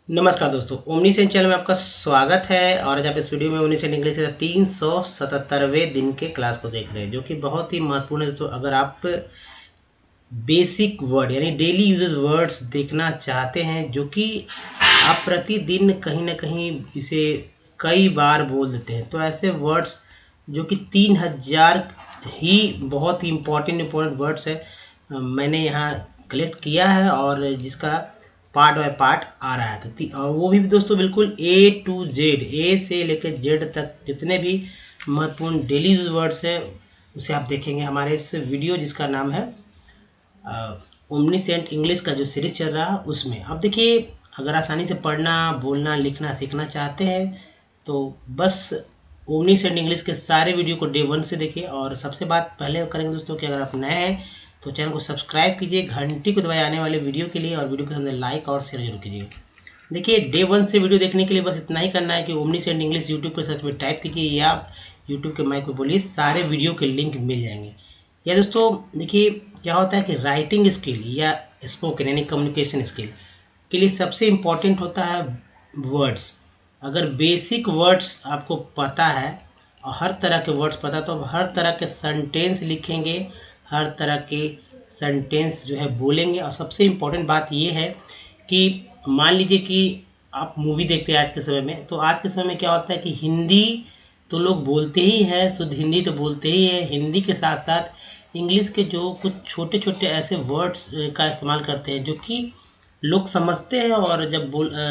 नमस्कार दोस्तों, omniscient channel में आपका स्वागत है। और आज आप इस वीडियो में ओमनीसेंट इंग्लिश के 377वें दिन के क्लास को देख रहे हैं, जो कि बहुत ही महत्वपूर्ण है दोस्तों। अगर आप बेसिक वर्ड यानी डेली यूजेस वर्ड्स देखना चाहते हैं, जो कि आप प्रतिदिन कहीं ना कहीं इसे कई बार बोल देते हैं, तो ऐसे वर्ड्स जो कि 3000 ही बहुत ही इम्पोर्टेंट वर्ड्स है, मैंने यहाँ कलेक्ट किया है और जिसका पार्ट बाय पार्ट आ रहा है। तो वो भी दोस्तों बिल्कुल A to Z, ए से लेकर जेड तक जितने भी महत्वपूर्ण डेली यूज वर्ड्स है उसे आप देखेंगे हमारे इस वीडियो, जिसका नाम है ओमनीसेंट इंग्लिश का जो सीरीज चल रहा है उसमें। अब देखिए, अगर आसानी से पढ़ना, बोलना, लिखना सीखना चाहते हैं तो बस ओमनीसेंट इंग्लिश के सारे वीडियो को डे 1 से देखिए। और सबसे बात पहले करेंगे दोस्तों कि अगर आप नए हैं तो चैनल को सब्सक्राइब कीजिए, घंटी को दबाए आने वाले वीडियो के लिए, और वीडियो पसंद है लाइक और शेयर जरूर कीजिएगा। देखिए, डे 1 से वीडियो देखने के लिए बस इतना ही करना है कि ओमनीसेंट इंग्लिश यूट्यूब पर सर्च में टाइप कीजिए या यूट्यूब के माइक पे बोलिए, सारे वीडियो के लिंक मिल जाएंगे। या दोस्तों देखिए, क्या होता है कि राइटिंग स्किल या स्पोकन यानी कम्युनिकेशन स्किल के लिए सबसे इम्पोर्टेंट होता है वर्ड्स। अगर बेसिक वर्ड्स आपको पता है और हर तरह के वर्ड्स पता, तो आप हर तरह के सेंटेंस लिखेंगे, हर तरह के सेंटेंस जो है बोलेंगे। और सबसे इम्पोर्टेंट बात ये है कि मान लीजिए कि आप मूवी देखते हैं आज के समय में, तो आज के समय में क्या होता है कि हिंदी तो लोग बोलते ही हैं, शुद्ध हिंदी तो बोलते ही है, हिंदी के साथ साथ इंग्लिश के जो कुछ छोटे छोटे ऐसे वर्ड्स का इस्तेमाल करते हैं जो कि लोग समझते हैं। और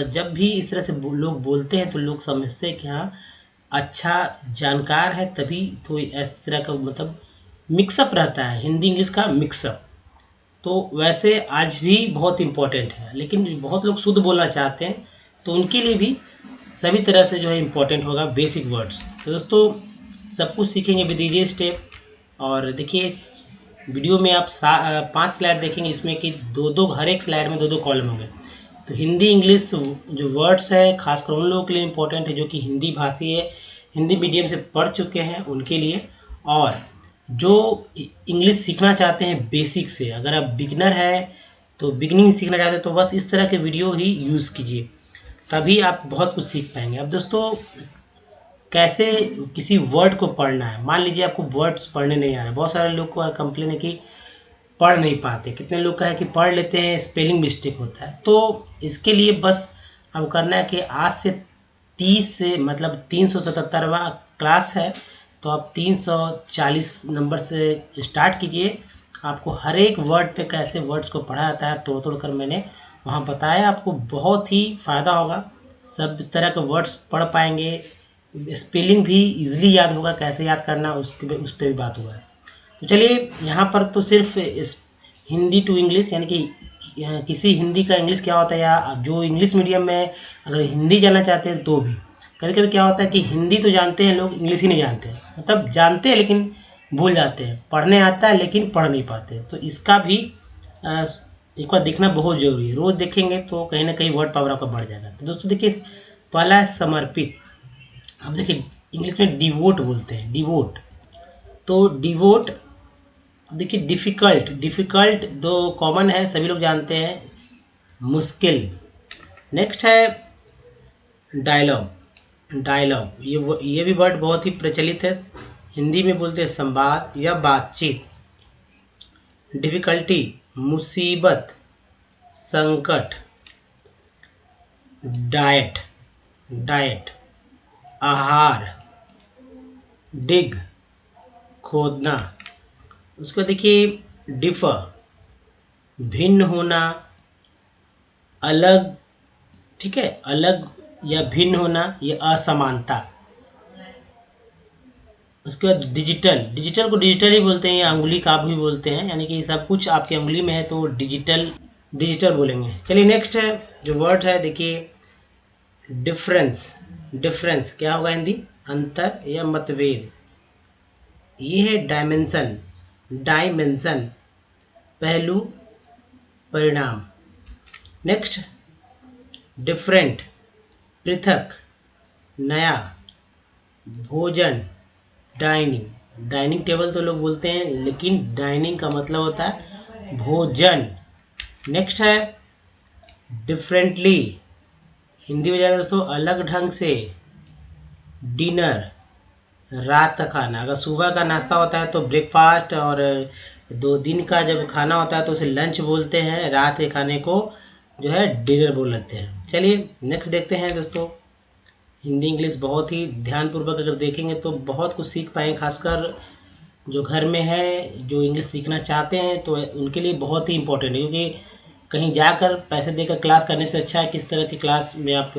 जब भी इस तरह से लोग बोलते हैं तो लोग समझते हैं कि हाँ, अच्छा जानकार है, तभी तो इस तरह का मतलब मिक्सअप रहता है, हिंदी इंग्लिश का मिक्सअप। तो वैसे आज भी बहुत इम्पोर्टेंट है, लेकिन बहुत लोग शुद्ध बोलना चाहते हैं, तो उनके लिए भी सभी तरह से जो है इम्पोर्टेंट होगा बेसिक वर्ड्स। तो दोस्तों सब कुछ सीखेंगे विद ईजी स्टेप। और देखिए, इस वीडियो में आप 5 स्लाइड देखेंगे, इसमें कि हर एक स्लाइड में दो कॉलम होंगे। तो हिंदी इंग्लिश जो वर्ड्स है खासकर उन लोगों के लिए इम्पोर्टेंट है जो कि हिंदी भाषी है, हिंदी मीडियम से पढ़ चुके हैं उनके लिए, और जो इंग्लिश सीखना चाहते हैं बेसिक से। अगर आप बिगनर है तो बिगनिंग सीखना चाहते हैं तो बस इस तरह के वीडियो ही यूज़ कीजिए, तभी आप बहुत कुछ सीख पाएंगे। अब दोस्तों, कैसे किसी वर्ड को पढ़ना है। मान लीजिए आपको वर्ड्स पढ़ने नहीं आ रहे, बहुत सारे लोग को कंप्लेन है कि पढ़ नहीं पाते, कितने लोग का है कि पढ़ लेते हैं, स्पेलिंग मिस्टेक होता है। तो इसके लिए बस अब करना है कि आज से 30 से मतलब 377वां क्लास है, तो आप 340 नंबर से स्टार्ट कीजिए। आपको हर एक वर्ड पे कैसे वर्ड्स को पढ़ा जाता है तोड़ कर मैंने वहाँ बताया, आपको बहुत ही फ़ायदा होगा, सब तरह के वर्ड्स पढ़ पाएंगे, स्पेलिंग भी इजीली याद होगा, कैसे याद करना उस पर भी बात हुआ है। तो चलिए, यहाँ पर तो सिर्फ इस हिंदी टू इंग्लिश यानी कि किसी हिंदी का इंग्लिश क्या होता है, या जो इंग्लिश मीडियम में अगर हिंदी जानना चाहते हैं तो भी कभी कभी क्या होता है कि हिंदी तो जानते हैं लोग, इंग्लिश ही नहीं जानते हैं, मतलब जानते हैं लेकिन भूल जाते हैं, पढ़ने आता है लेकिन पढ़ नहीं पाते। तो इसका भी एक बार देखना बहुत जरूरी है, रोज देखेंगे तो कहीं ना कहीं वर्ड पावर आपका बढ़ जाएगा। तो दोस्तों देखिए, पहला है समर्पित। अब देखिए, इंग्लिश में डिवोट बोलते हैं, डिवोट। तो डिवोट, देखिए डिफ़िकल्ट दो कॉमन है, सभी लोग जानते हैं, मुश्किल। नेक्स्ट है डायलॉग, ये भी वर्ड बहुत ही प्रचलित है, हिंदी में बोलते हैं संवाद या बातचीत। डिफ़िकल्टी, मुसीबत, संकट। डाइट, आहार। डिग, खोदना। उसको देखिए, डिफर, भिन्न होना, अलग, ठीक है, अलग या भिन्न होना, ये असमानता। उसके बाद डिजिटल को डिजिटल ही बोलते हैं, या अंगुली का भी बोलते हैं, यानी कि सब कुछ आपकी अंगुली में है तो डिजिटल बोलेंगे। चलिए नेक्स्ट है जो वर्ड है, देखिए डिफरेंस क्या होगा हिंदी, अंतर या मतभेद। ये है डायमेंशन, पहलू, परिणाम। नेक्स्ट डिफरेंट, पृथक, नया, भोजन, डाइनिंग टेबल तो लोग बोलते हैं, लेकिन डाइनिंग का मतलब होता है भोजन। नेक्स्ट है डिफरेंटली, हिंदी में जाएगा दोस्तों अलग ढंग से। डिनर, रात का खाना। अगर सुबह का नाश्ता होता है तो ब्रेकफास्ट, और 2 दिन का जब खाना होता है तो उसे लंच बोलते हैं। रात के खाने को जो है डिनर बोल लेते हैं। चलिए नेक्स्ट देखते हैं दोस्तों। हिंदी इंग्लिश बहुत ही ध्यानपूर्वक अगर देखेंगे तो बहुत कुछ सीख पाएंगे, खासकर जो घर में है, जो इंग्लिश सीखना चाहते हैं तो उनके लिए बहुत ही इम्पोर्टेंट है। क्योंकि कहीं जाकर पैसे देकर क्लास करने से अच्छा है किस तरह की क्लास में आप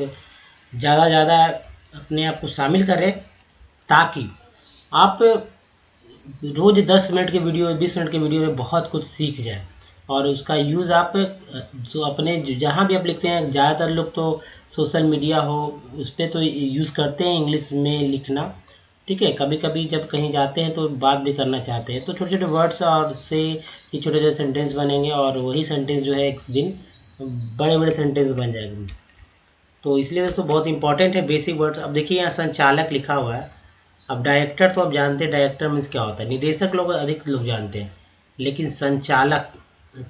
ज़्यादा अपने आप को शामिल करें, ताकि आप रोज़ 10 मिनट के वीडियो, 20 मिनट के वीडियो में बहुत कुछ सीख जाए। और उसका यूज़ आप जो अपने जहाँ भी आप लिखते हैं, ज़्यादातर लोग तो सोशल मीडिया हो उस पर तो यूज़ करते हैं इंग्लिश में लिखना। ठीक है, कभी कभी जब कहीं जाते हैं तो बात भी करना चाहते हैं तो छोटे छोटे वर्ड्स और से ये छोटे छोटे सेंटेंस बनेंगे, और वही सेंटेंस जो है एक दिन बड़े बड़े सेंटेंस बन जाएंगे। तो इसलिए दोस्तों बहुत इंपॉर्टेंट है बेसिक वर्ड्स। अब देखिए यहाँ संचालक लिखा हुआ है। अब डायरेक्टर तो आप जानते हैं, डायरेक्टर मीन्स क्या होता है। निदेशक लोग अधिक लोग जानते हैं, लेकिन संचालक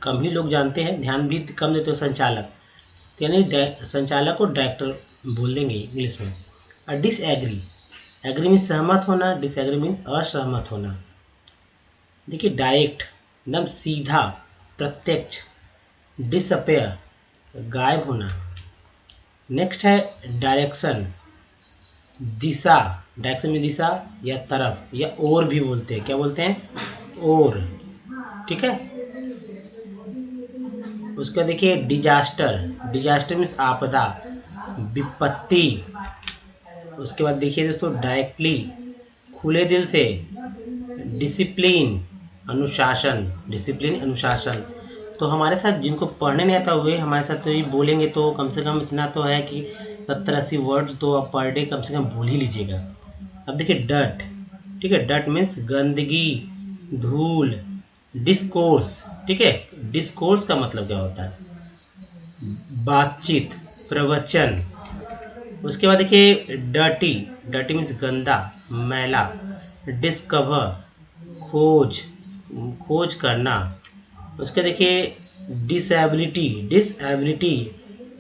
कम ही लोग जानते हैं, ध्यान भी कम देते हो संचालक। यानी संचालक को डायरेक्टर बोल देंगे इंग्लिश में। और डिसएग्री, एग्री मीन्स सहमत होना, डिसएग्री मीन्स असहमत होना। देखिए डायरेक्ट एकदम सीधा, प्रत्यक्ष। डिसअपेयर गायब होना। नेक्स्ट है डायरेक्शन, दिशा। डायरेक्शन में दिशा या तरफ या ओर भी बोलते हैं। क्या बोलते हैं? ओर। ठीक है। उसके बाद देखिए डिजास्टर, डिजास्टर मीन्स आपदा, विपत्ति। उसके बाद देखिए दोस्तों डायरेक्टली, खुले दिल से। डिसिप्लिन, अनुशासन, डिसिप्लिन अनुशासन। तो हमारे साथ जिनको पढ़ने नहीं आता हुए हमारे साथ तो ये बोलेंगे तो कम से कम इतना तो है कि 70-80 वर्ड्स तो आप पर डे कम से कम बोल ही लीजिएगा। अब देखिए डर्ट। ठीक है, डर्ट मीन्स गंदगी, धूल। डिस्कोर्स। ठीक है, डिस्कोर्स का मतलब क्या होता है? बातचीत, प्रवचन। उसके बाद देखिए डर्टी, डर्टी मीन्स गंदा, मैला। डिस्कवर, खोज, खोज करना। उसके देखिए डिसेबिलिटी, डिसेबिलिटी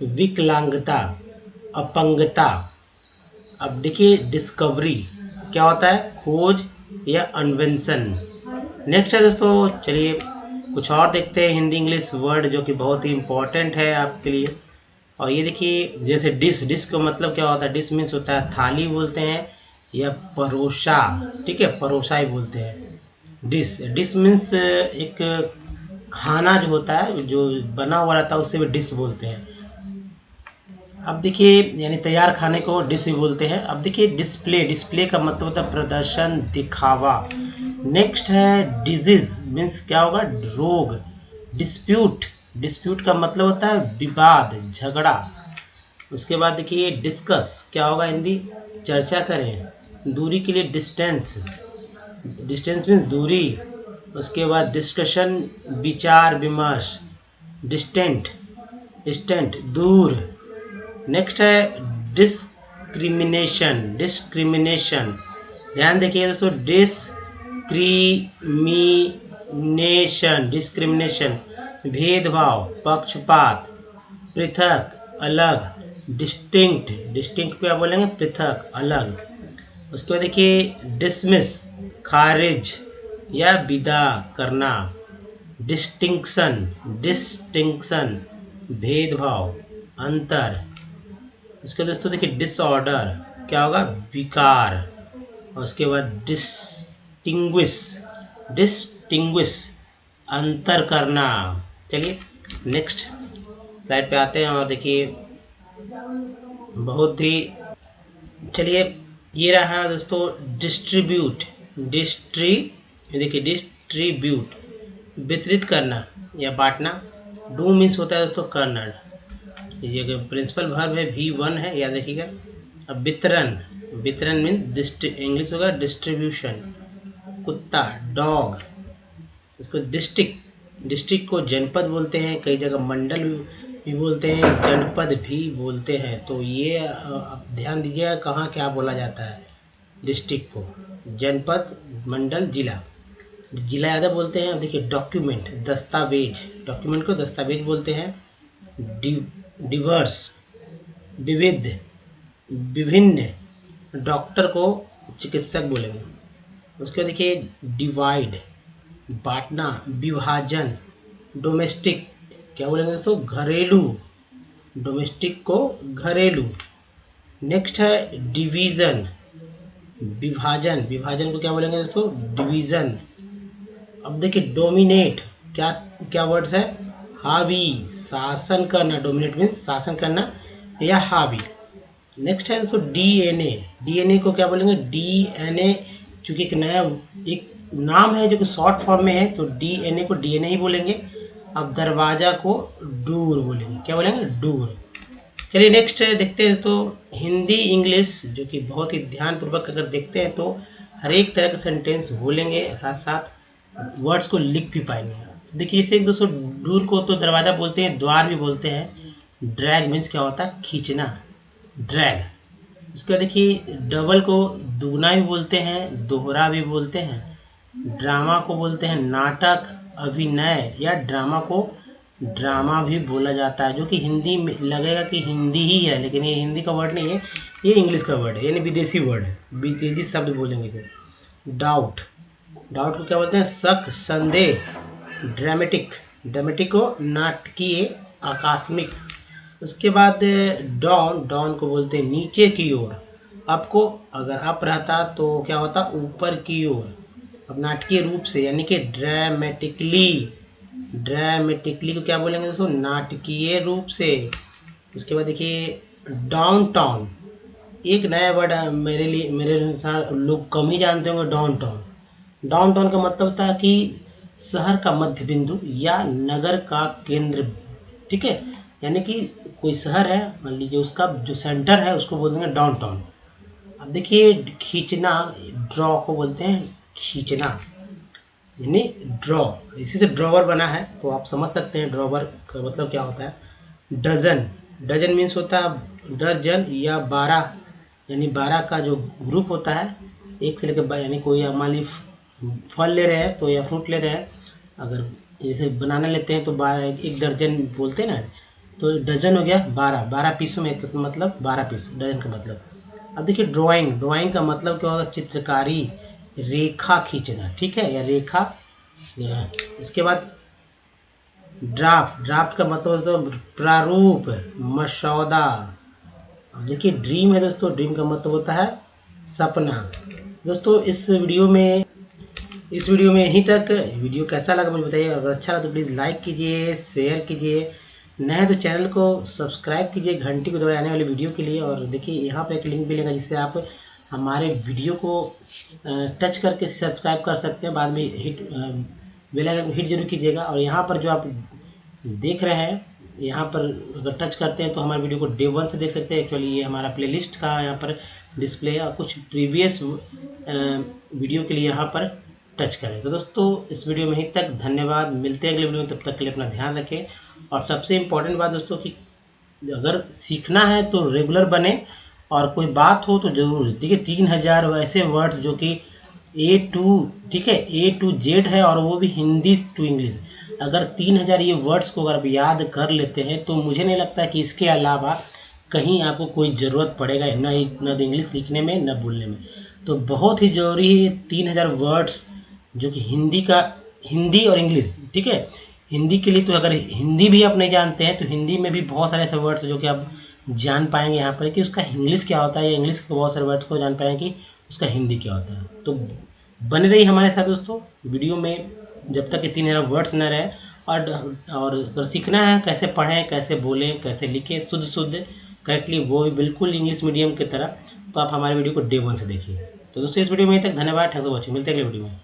विकलांगता, अपंगता। अब देखिए डिस्कवरी क्या होता है? खोज या अन्वेषण। नेक्स्ट है दोस्तों, चलिए कुछ और देखते हैं हिंदी इंग्लिश वर्ड जो कि बहुत ही इम्पोर्टेंट है आपके लिए। और ये देखिए जैसे डिश, डिश का मतलब क्या होता है? डिश मीन्स होता है थाली बोलते हैं या परोसा। ठीक है, परोसा ही बोलते हैं। डिश, डिश मीन्स एक खाना जो होता है जो बना हुआ रहता है उसे भी डिश बोलते हैं। अब देखिए यानी तैयार खाने को डिश भी बोलते हैं। अब देखिए डिस्प्ले, डिस्प्ले का मतलब होता है प्रदर्शन, दिखावा। नेक्स्ट है डिजीज मीन्स क्या होगा? रोग। डिस्प्यूट, डिस्प्यूट का मतलब होता है विवाद, झगड़ा। उसके बाद देखिए डिस्कस क्या होगा हिंदी? चर्चा करें। दूरी के लिए डिस्टेंस, डिस्टेंस मीन्स दूरी। उसके बाद डिस्कशन, विचार विमर्श। डिस्टेंट, डिस्टेंट दूर। नेक्स्ट है डिस्क्रिमिनेशन, डिस्क्रिमिनेशन। ध्यान देखिए दोस्तों, डिस्क्रिमिनेशन, डिस्क्रिमिनेशन भेदभाव, पक्षपात। पृथक, अलग। डिस्टिंक्ट, डिस्टिंक्ट क्या बोलेंगे? पृथक, अलग। उसके बाद देखिए डिसमिस, खारिज या विदा करना। डिस्टिंक्शन, डिस्टिंक्शन भेदभाव, अंतर। उसके दोस्तों देखिए डिसऑर्डर क्या होगा? विकार। और उसके बाद डिस्टिंग्विश, डिस्टिंग्विश अंतर करना। चलिए नेक्स्ट स्लाइड पे आते हैं और देखिए बहुत ही, चलिए ये रहा दोस्तों डिस्ट्रीब्यूट, देखिए डिस्ट्रीब्यूट वितरित करना या बांटना। डू मीन्स होता है दोस्तों करना। ये प्रिंसिपल वर्ब है, V1 है, याद रखिएगा। अब वितरण, वितरण मीन्स इंग्लिश होगा डिस्ट्रीब्यूशन। कुत्ता, डॉग। इसको डिस्ट्रिक्ट, डिस्ट्रिक्ट को जनपद बोलते हैं, कई जगह मंडल भी बोलते हैं, जनपद भी बोलते हैं। तो ये आप ध्यान दीजिएगा कहाँ क्या बोला जाता है। डिस्ट्रिक्ट को जनपद, मंडल, जिला। जिला ज़्यादा बोलते हैं। अब देखिए डॉक्यूमेंट, दस्तावेज, डॉक्यूमेंट को दस्तावेज बोलते हैं। डिवर्स, विविध, विभिन्न, डॉक्टर को चिकित्सक बोलेंगे। उसके बाद देखिए डिवाइड, बांटना, विभाजन, डोमेस्टिक क्या बोलेंगे दोस्तों, घरेलू, डोमेस्टिक को घरेलू। नेक्स्ट है डिवीजन, विभाजन, विभाजन को क्या बोलेंगे दोस्तों, डिवीजन। अब देखिए डोमिनेट, क्या क्या वर्ड्स है, हावी, शासन करना, डोमिनेट मीन्स शासन करना या हावी। नेक्स्ट है दोस्तों डीएनए, डीएनए को क्या बोलेंगे, डीएनए, चूंकि एक नया एक नाम है जो कि शॉर्ट फॉर्म में है तो डीएनए को डीएनए ही बोलेंगे। अब दरवाजा को डोर बोलेंगे, क्या बोलेंगे, डोर। चलिए नेक्स्ट देखते हैं। तो हिंदी इंग्लिश जो कि बहुत ही ध्यानपूर्वक अगर देखते हैं तो हर एक तरह का सेंटेंस बोलेंगे, साथ साथ वर्ड्स को लिख भी पाएंगे। देखिए जैसे एक दोस्तों डोर को तो दरवाजा बोलते हैं, द्वार भी बोलते हैं। ड्रैग मीन्स क्या होता है, खींचना, ड्रैग। उसके बाद देखिए डबल को दुगना भी बोलते हैं, दोहरा भी बोलते हैं। ड्रामा को बोलते हैं नाटक, अभिनय या ड्रामा को ड्रामा भी बोला जाता है, जो कि हिंदी में लगेगा कि हिंदी ही है, लेकिन ये हिंदी का वर्ड नहीं है, ये इंग्लिश का वर्ड है, यानी विदेशी वर्ड है, विदेशी शब्द बोलेंगे इसे। डाउट, डाउट को क्या बोलते हैं, शक, संदेह। ड्रामेटिक, ड्रामेटिक को नाटकीय, आकस्मिक। उसके बाद डाउन, डाउन को बोलते हैं नीचे की ओर। अप को अगर अप रहता तो क्या होता, ऊपर की ओर। अब नाटकीय रूप से यानी कि ड्रामेटिकली, ड्रामेटिकली को क्या बोलेंगे दोस्तों, नाटकीय रूप से। उसके बाद देखिए डाउन टाउन, एक नया वर्ड मेरे लिए, मेरे अनुसार लोग कम ही जानते होंगे। डाउन टाउन, डाउन टाउन का मतलब था कि शहर का मध्य बिंदु या नगर का केंद्र, ठीक है, यानी कि कोई शहर है, मान लीजिए उसका जो सेंटर है उसको बोल देंगे डाउन टाउन। अब देखिए खींचना, ड्रॉ को बोलते हैं खींचना, यानी ड्रॉ, इसी से ड्रॉवर बना है तो आप समझ सकते हैं ड्रॉवर का मतलब क्या होता है। डजन, डजन मीन्स होता है दर्जन या 12, यानी 12 का जो ग्रुप होता है, एक से लेकर, यानी कोई आप मान लीजिए फल ले रहे हैं तो या फ्रूट ले रहे हैं, अगर जैसे बनाना लेते हैं तो 1 दर्जन बोलते हैं ना, तो डजन हो गया 12, 12 पीसों में तो मतलब 12 पीस डजन का मतलब। अब देखिए ड्राइंग, ड्राइंग का मतलब क्या होगा, चित्रकारी, रेखा खींचना, ठीक है, या रेखा। इसके बाद ड्राफ्ट, ड्राफ्ट का मतलब तो प्रारूप, मसौदा। अब देखिए ड्रीम है दोस्तों, ड्रीम का मतलब होता है सपना। दोस्तों इस वीडियो में यहीं तक। वीडियो कैसा लगा मुझे बताइए, अगर अच्छा लगा तो प्लीज़ लाइक कीजिए, शेयर कीजिए, नए तो चैनल को सब्सक्राइब कीजिए घंटी को दबाए आने वाली वीडियो के लिए। और देखिए यहाँ पे एक लिंक मिलेगा जिससे आप हमारे वीडियो को टच करके सब्सक्राइब कर सकते हैं। बाद में हिट बेल आइकन हिट जरूर कीजिएगा। और यहाँ पर जो आप देख रहे हैं, यहाँ पर अगर टच करते हैं तो हमारे वीडियो को डे 1 से देख सकते हैं। एक्चुअली ये हमारा प्लेलिस्ट का यहाँ पर डिस्प्ले है और कुछ प्रीवियस वीडियो के लिए यहाँ पर टच करें। तो दोस्तों इस वीडियो में ही तक, धन्यवाद, मिलते हैं अगले वीडियो में, तब तक के लिए अपना ध्यान रखें। और सबसे इम्पोर्टेंट बात दोस्तों कि अगर सीखना है तो रेगुलर बने, और कोई बात हो तो जरूर देखिए 3000 ऐसे वर्ड्स जो कि A to, ठीक है, A to Z है, और वो भी हिंदी टू इंग्लिश। अगर 3000 ये वर्ड्स को अगर आप याद कर लेते हैं तो मुझे नहीं लगता कि इसके अलावा कहीं आपको कोई ज़रूरत पड़ेगा ना इंग्लिश सीखने में ना बोलने में। तो बहुत ही ज़रूरी है 3000 वर्ड्स जो कि हिंदी और इंग्लिश, ठीक है। हिंदी के लिए तो अगर हिंदी भी आप नहीं जानते हैं तो हिंदी में भी बहुत सारे ऐसे वर्ड्स जो कि आप जान पाएंगे यहाँ पर कि उसका इंग्लिश क्या होता है, या इंग्लिश के बहुत सारे वर्ड्स को जान पाएंगे कि उसका हिंदी क्या होता है। तो बने रहिए हमारे साथ दोस्तों वीडियो में जब तक कि 3000 वर्ड्स न रहे। और अगर सीखना है कैसे पढ़ें, कैसे बोलें, कैसे लिखें शुद्ध करेक्टली, वो भी बिल्कुल इंग्लिश मीडियम की तरह, तो आप हमारे वीडियो को डे 1 से देखिए। तो दोस्तों इस वीडियो में तक धन्यवाद, थैंक्स फॉर वॉचिंग, मिलते हैं अगले वीडियो में।